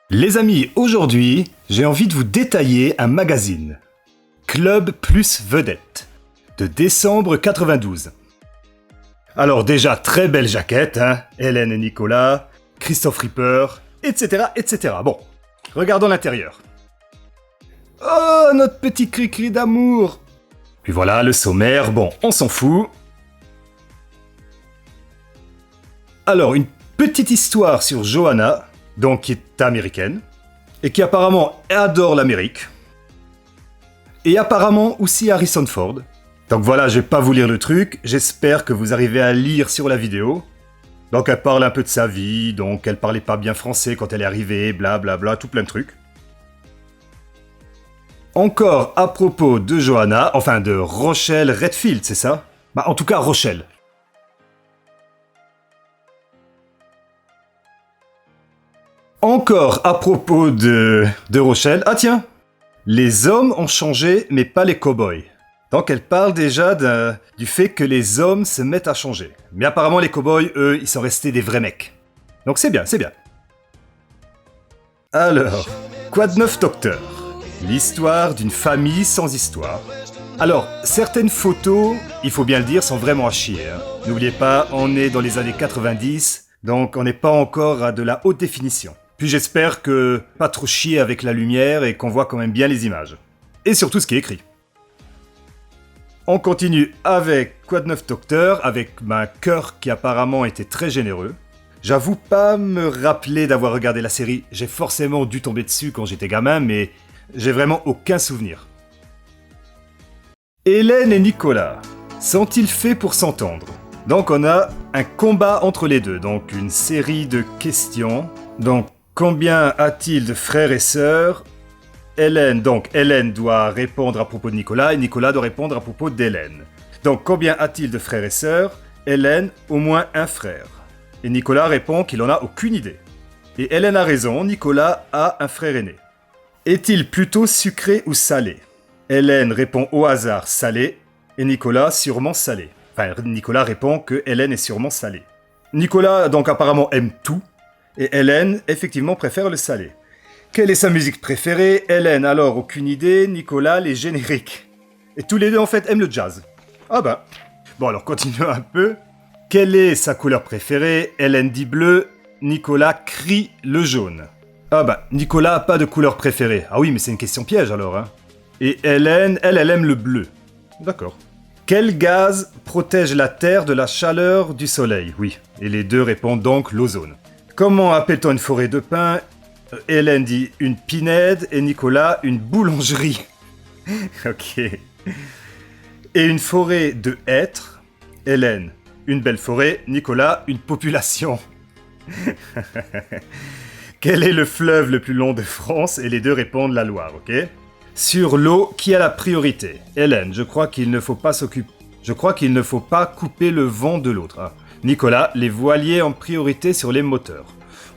Les amis, aujourd'hui, j'ai envie de vous détailler un magazine. Club plus Vedette, de décembre 92. Alors déjà, très belle jaquette, hein, Hélène et Nicolas, Christophe Ripper, etc., etc. Bon, regardons l'intérieur. Oh, notre petit cri-cri d'amour. Puis voilà, le sommaire, bon, on s'en fout. Alors, une petite histoire sur Johanna, donc qui est américaine, et qui apparemment adore l'Amérique. Et apparemment aussi Harrison Ford. Donc voilà, je vais pas vous lire le truc, j'espère que vous arrivez à lire sur la vidéo. Donc elle parle un peu de sa vie, donc elle parlait pas bien français quand elle est arrivée, blablabla, tout plein de trucs. Encore à propos de Johanna, enfin de Rochelle Redfield, c'est ça? Bah en tout cas Rochelle. Encore à propos de Rochelle, ah tiens, les hommes ont changé mais pas les cow-boys. Donc elle parle déjà du fait que les hommes se mettent à changer. Mais apparemment les cow-boys, eux, ils sont restés des vrais mecs. Donc c'est bien, c'est bien. Alors, quoi de neuf docteur? L'histoire d'une famille sans histoire. Alors, certaines photos, il faut bien le dire, sont vraiment à chier. Hein. N'oubliez pas, on est dans les années 90, donc on n'est pas encore à de la haute définition. Puis j'espère que pas trop chier avec la lumière et qu'on voit quand même bien les images. Et surtout ce qui est écrit. On continue avec Quoi de neuf docteur, avec Kirk qui apparemment était très généreux. J'avoue pas me rappeler d'avoir regardé la série, j'ai forcément dû tomber dessus quand j'étais gamin, mais j'ai vraiment aucun souvenir. Hélène et Nicolas, sont-ils faits pour s'entendre? Donc on a un combat entre les deux, donc une série de questions. Donc combien a-t-il de frères et sœurs? Hélène doit répondre à propos de Nicolas et Nicolas doit répondre à propos d'Hélène. Donc combien a-t-il de frères et sœurs? Hélène, au moins un frère. Et Nicolas répond qu'il en a aucune idée. Et Hélène a raison, Nicolas a un frère aîné. Est-il plutôt sucré ou salé? Hélène répond au hasard salé et Nicolas sûrement salé. Enfin, Nicolas répond que Hélène est sûrement salée. Nicolas donc apparemment aime tout et Hélène effectivement préfère le salé. Quelle est sa musique préférée? Hélène, alors aucune idée, Nicolas, les génériques. Et tous les deux en fait aiment le jazz. Ah bah. Bon alors continuons un peu. Quelle est sa couleur préférée? Hélène dit bleu, Nicolas crie le jaune. Ah bah, Nicolas a pas de couleur préférée. Ah oui, mais c'est une question piège alors, hein. Et Hélène, elle aime le bleu. D'accord. Quel gaz protège la Terre de la chaleur du soleil? Oui, et les deux répondent donc l'ozone. Comment appelle-t-on une forêt de pins? Hélène dit une pinède et Nicolas une boulangerie. Ok. Et une forêt de hêtres? Hélène, une belle forêt. Nicolas, une population. Quel est le fleuve le plus long de France? Et les deux répondent la Loire, ok? Sur l'eau, qui a la priorité? Hélène, je crois qu'il ne faut pas couper le vent de l'autre. Ah. Nicolas, les voiliers ont priorité sur les moteurs.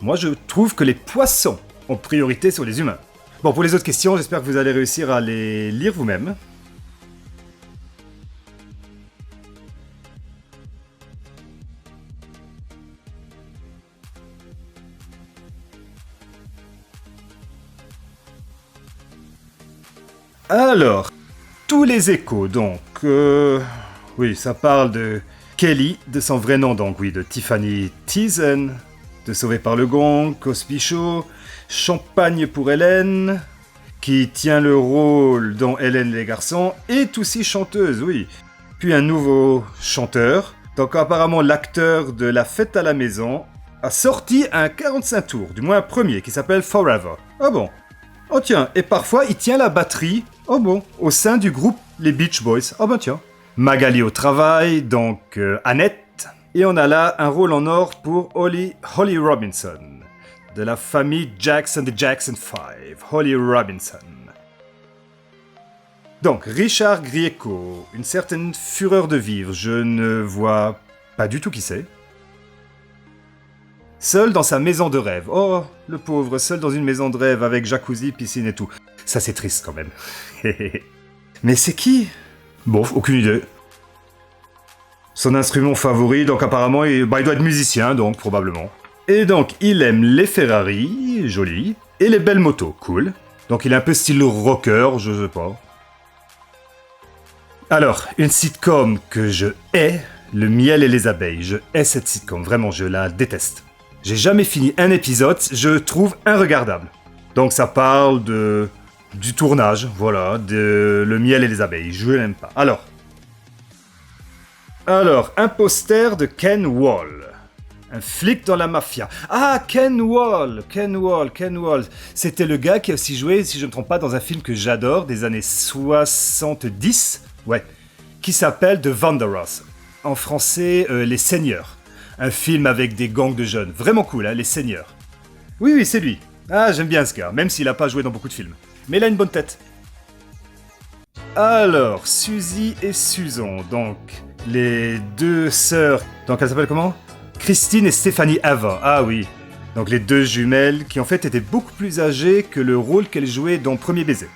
Moi, je trouve que les poissons ont priorité sur les humains. Bon, pour les autres questions, j'espère que vous allez réussir à les lire vous-même. Alors, tous les échos, donc... Oui, ça parle de Kelly, de son vrai nom, donc oui, de Tiffany Thiessen, de Sauvé par le Gong, Cosby Show, Champagne pour Hélène, qui tient le rôle dans Hélène les garçons, est aussi chanteuse, oui. Puis un nouveau chanteur, donc apparemment l'acteur de La Fête à la Maison, a sorti un 45 tours, du moins un premier, qui s'appelle Forever. Ah bon? Oh tiens, et parfois il tient la batterie, oh bon, au sein du groupe Les Beach Boys. Oh ben tiens. Magali au travail, donc Annette. Et on a là un rôle en or pour Holly Robinson, de la famille Jackson de Jackson 5, Holly Robinson. Donc Richard Grieco, une certaine fureur de vivre, je ne vois pas du tout qui c'est. Seul dans sa maison de rêve. Oh, le pauvre, seul dans une maison de rêve avec jacuzzi, piscine et tout. Ça, c'est triste quand même. Mais c'est qui? Bon, aucune idée. Son instrument favori, donc apparemment, il doit être musicien, donc probablement. Et donc, il aime les Ferrari, joli, et les belles motos, cool. Donc, il est un peu style rocker, je sais pas. Alors, une sitcom que je hais, Le miel et les abeilles. Je hais cette sitcom, vraiment, je la déteste. J'ai jamais fini un épisode, je trouve regardable. Donc, ça parle du tournage, voilà, de Le miel et les abeilles. Je l'aime pas. Alors, un poster de Ken Wall. Un flic dans la mafia. Ah, Ken Wall. C'était le gars qui a aussi joué, si je ne me trompe pas, dans un film que j'adore, des années 70, ouais, qui s'appelle The Wanderers. En français, Les Seigneurs. Un film avec des gangs de jeunes. Vraiment cool, hein, Les Seigneurs. Oui, c'est lui. Ah, j'aime bien ce gars, même s'il n'a pas joué dans beaucoup de films. Mais il a une bonne tête. Alors, Suzy et Susan, donc, les deux sœurs... Donc, elles s'appellent comment ? Christine et Stéphanie Ava, ah oui. Donc les deux jumelles qui en fait étaient beaucoup plus âgées que le rôle qu'elles jouaient dans Premier Baiser.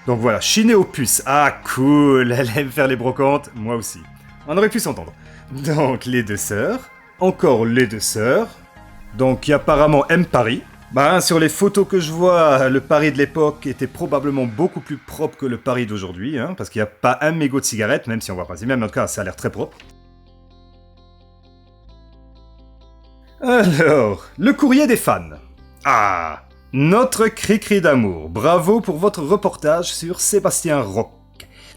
Donc voilà, Chinée aux puces, ah cool, elle aime faire les brocantes, moi aussi. On aurait pu s'entendre. Donc les deux sœurs, encore les deux sœurs, donc qui apparemment aiment Paris. Sur les photos que je vois, le Paris de l'époque était probablement beaucoup plus propre que le Paris d'aujourd'hui, hein, parce qu'il n'y a pas un mégot de cigarette, même si on voit pas si même, en tout cas ça a l'air très propre. Alors, le courrier des fans. Ah, notre cri-cri d'amour. Bravo pour votre reportage sur Sébastien Roch,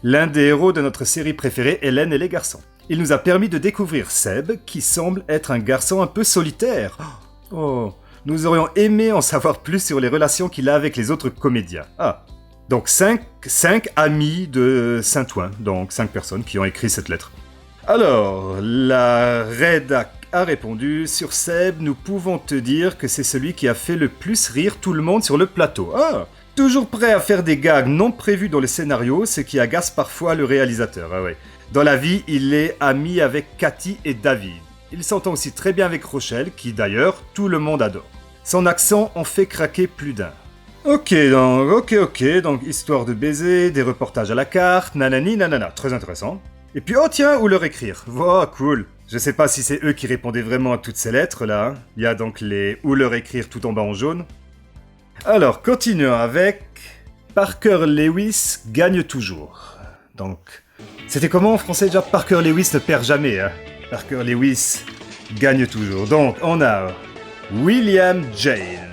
l'un des héros de notre série préférée Hélène et les garçons. Il nous a permis de découvrir Seb, qui semble être un garçon un peu solitaire. Oh, nous aurions aimé en savoir plus sur les relations qu'il a avec les autres comédiens. Ah, donc 5 amis de Saint-Ouen, donc 5 personnes qui ont écrit cette lettre. Alors, la rédac a répondu « Sur Seb, nous pouvons te dire que c'est celui qui a fait le plus rire tout le monde sur le plateau. Ah, toujours prêt à faire des gags non prévus dans le scénario, ce qui agace parfois le réalisateur. Ah ouais. Dans la vie, il est ami avec Cathy et David. Il s'entend aussi très bien avec Rochelle, qui d'ailleurs, tout le monde adore. Son accent en fait craquer plus d'un. Ok, donc histoire de baiser, des reportages à la carte, nanani nanana, très intéressant. Et puis, oh tiens, où leur écrire. Oh, cool. Je sais pas si c'est eux qui répondaient vraiment à toutes ces lettres là. Il y a donc les où leur écrire tout en bas en jaune. Alors, continuons avec Parker Lewis gagne toujours. Donc, c'était comment en français déjà ? Parker Lewis ne perd jamais. Hein. Parker Lewis gagne toujours. Donc, on a William Jane.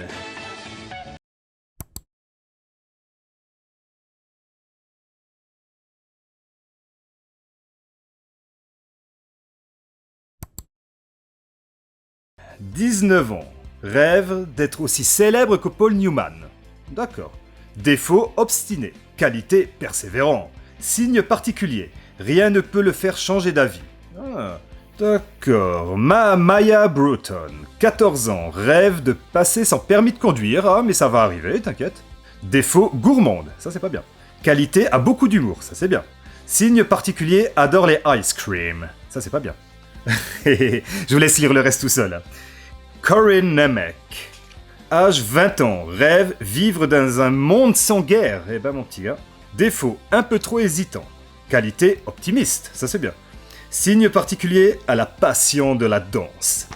« 19 ans. Rêve d'être aussi célèbre que Paul Newman. » D'accord. Défaut obstiné. Qualité persévérant. Signe particulier. Rien ne peut le faire changer d'avis. Ah, d'accord. Maya Bruton. 14 ans. Rêve de passer son permis de conduire. Ah, mais ça va arriver, t'inquiète. Défaut gourmande. Ça, c'est pas bien. Qualité a beaucoup d'humour. Ça, c'est bien. Signe particulier adore les ice cream. Ça, c'est pas bien. Je vous laisse lire le reste tout seul. Corinne Nemec. Âge 20 ans. Rêve vivre dans un monde sans guerre. Eh ben mon petit gars. Défaut un peu trop hésitant. Qualité optimiste. Ça c'est bien. Signe particulier à la passion de la danse.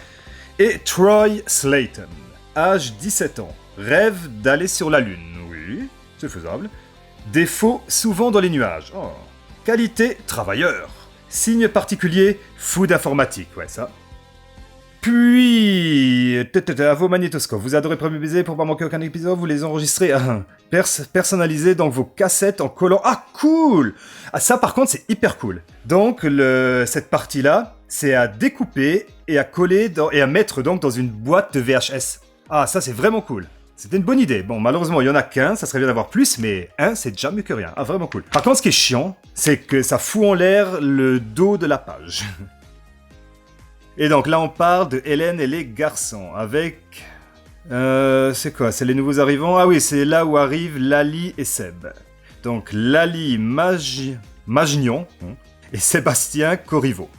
Et Troy Slayton. Âge 17 ans. Rêve d'aller sur la lune. Oui, c'est faisable. Défaut souvent dans les nuages. Oh. Qualité travailleur. Signe particulier, fou d'informatique, ouais ça. Puis, à vos magnétoscopes, vous adorez Premier Baiser pour pas manquer aucun épisode, vous les enregistrez, personnalisez donc vos cassettes en collant. Ah cool. Ah ça par contre c'est hyper cool. Donc cette partie-là, c'est à découper et à coller et à mettre donc dans une boîte de VHS. Ah ça c'est vraiment cool. C'était une bonne idée. Bon, malheureusement, il y en a qu'un, ça serait bien d'avoir plus, mais un, c'est déjà mieux que rien. Ah, vraiment cool. Par contre, ce qui est chiant, c'est que ça fout en l'air le dos de la page. Et donc là, on parle de Hélène et les garçons, avec... c'est quoi ? C'est les nouveaux arrivants ? Ah oui, c'est là où arrivent Lali et Seb. Donc, Lali Magnon et Sébastien Courriveau.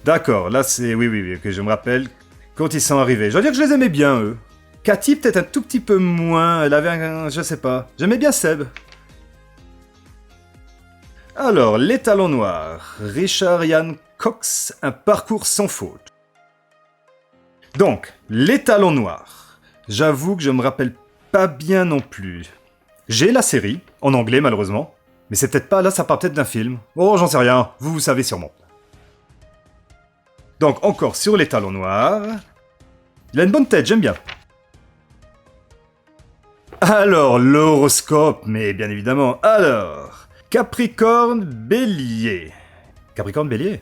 D'accord, là, c'est... Oui, que je me rappelle quand ils sont arrivés. Je dois dire que je les aimais bien, eux. Cathy, peut-être un tout petit peu moins, elle avait un... je sais pas. J'aimais bien Seb. Alors, les talons noirs. Richard Ian Cox, un parcours sans faute. Donc, les talons noirs. J'avoue que je me rappelle pas bien non plus. J'ai la série, en anglais malheureusement, mais c'est peut-être pas, là ça part peut-être d'un film. Oh, j'en sais rien, vous savez sûrement. Donc, encore sur les talons noirs. Il a une bonne tête, j'aime bien. Alors, l'horoscope, mais bien évidemment. Alors, Capricorne Bélier. Capricorne Bélier?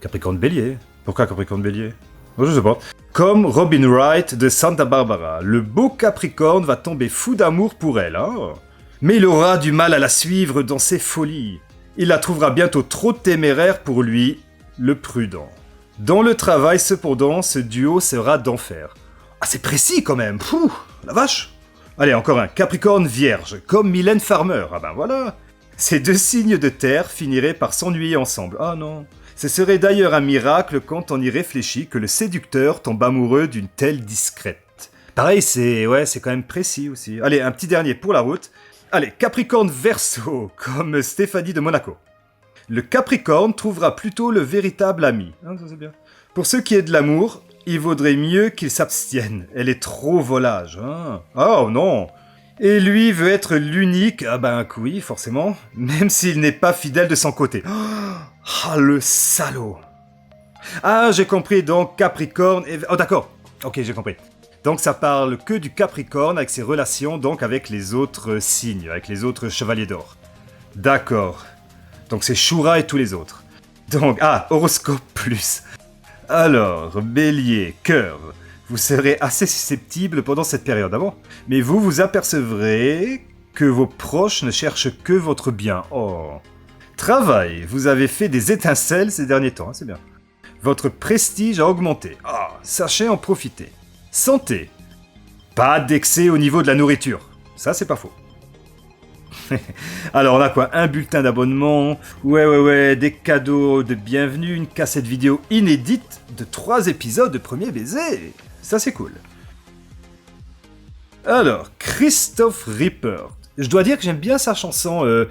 Capricorne Bélier? Pourquoi Capricorne Bélier? Oh, je sais pas. Comme Robin Wright de Santa Barbara, le beau Capricorne va tomber fou d'amour pour elle, hein. Mais il aura du mal à la suivre dans ses folies. Il la trouvera bientôt trop téméraire pour lui, le prudent. Dans le travail, cependant, ce duo sera d'enfer. Ah, c'est précis quand même. Pouh, la vache. Allez, encore un. Capricorne Vierge, comme Mylène Farmer. Ah ben voilà. Ces deux signes de terre finiraient par s'ennuyer ensemble. Ah non. Ce serait d'ailleurs un miracle quand on y réfléchit que le séducteur tombe amoureux d'une telle discrète. Pareil, c'est quand même précis aussi. Allez, un petit dernier pour la route. Allez, Capricorne Verseau, comme Stéphanie de Monaco. Le Capricorne trouvera plutôt le véritable ami. Ah, ça c'est bien. Pour ce qui est de l'amour, il vaudrait mieux qu'il s'abstienne. Elle est trop volage. Hein. Oh non. Et lui veut être l'unique. Ah ben oui, forcément. Même s'il n'est pas fidèle de son côté. Ah, le salaud. Ah, j'ai compris. Donc Capricorne... Oh d'accord. Ok, j'ai compris. Donc ça parle que du Capricorne avec ses relations donc avec les autres signes, avec les autres chevaliers d'or. D'accord. Donc c'est Shura et tous les autres. Donc, horoscope plus. Alors, Bélier, cœur, vous serez assez susceptible pendant cette période, avant. Mais vous apercevrez que vos proches ne cherchent que votre bien. Oh. Travail, vous avez fait des étincelles ces derniers temps, hein, c'est bien. Votre prestige a augmenté. Ah, sachez en profiter. Santé, pas d'excès au niveau de la nourriture. Ça, c'est pas faux. Alors on a quoi? Un bulletin d'abonnement, ouais, des cadeaux de bienvenue, une cassette vidéo inédite de 3 épisodes de Premier Baiser. Ça c'est cool. Alors, Christophe Rippert. Je dois dire que j'aime bien sa chanson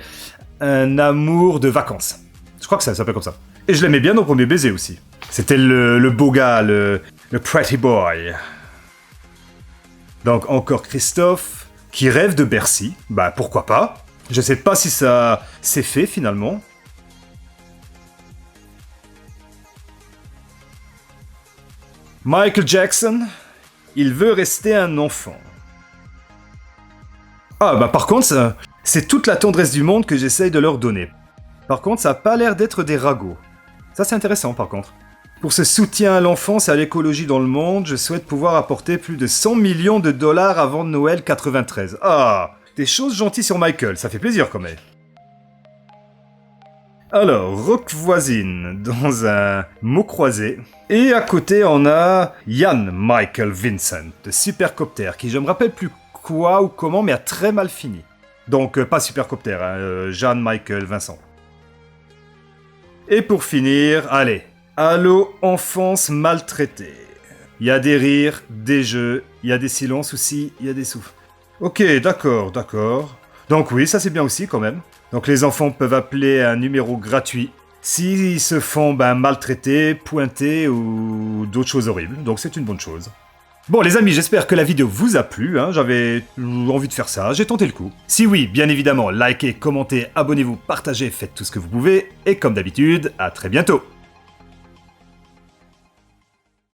Un amour de vacances. Je crois que ça s'appelle comme ça. Et je l'aimais bien dans Premier Baiser aussi. C'était le beau gars, le pretty boy. Donc encore Christophe, qui rêve de Bercy. Bah pourquoi pas. Je sais pas si ça s'est fait finalement. Michael Jackson, il veut rester un enfant. Ah bah par contre, c'est toute la tendresse du monde que j'essaye de leur donner. Par contre, ça a pas l'air d'être des ragots. Ça c'est intéressant par contre. Pour ce soutien à l'enfance et à l'écologie dans le monde, je souhaite pouvoir apporter plus de 100 millions de dollars avant Noël 93. Ah, des choses gentilles sur Michael, ça fait plaisir quand même. Alors, Rock voisine, dans un mot croisé. Et à côté, on a Ian Michael Vincent, de Supercopter, qui je me rappelle plus quoi ou comment, mais a très mal fini. Donc, pas Supercopter, hein, Jeanne Michael Vincent. Et pour finir, allez, Allô, enfance maltraitée. Il y a des rires, des jeux, il y a des silences aussi, il y a des souffles. Ok, d'accord. Donc oui, ça c'est bien aussi quand même. Donc les enfants peuvent appeler un numéro gratuit s'ils se font maltraiter, pointer ou d'autres choses horribles. Donc c'est une bonne chose. Bon les amis, j'espère que la vidéo vous a plu, hein. J'avais envie de faire ça, j'ai tenté le coup. Si oui, bien évidemment, likez, commentez, abonnez-vous, partagez, faites tout ce que vous pouvez. Et comme d'habitude, à très bientôt.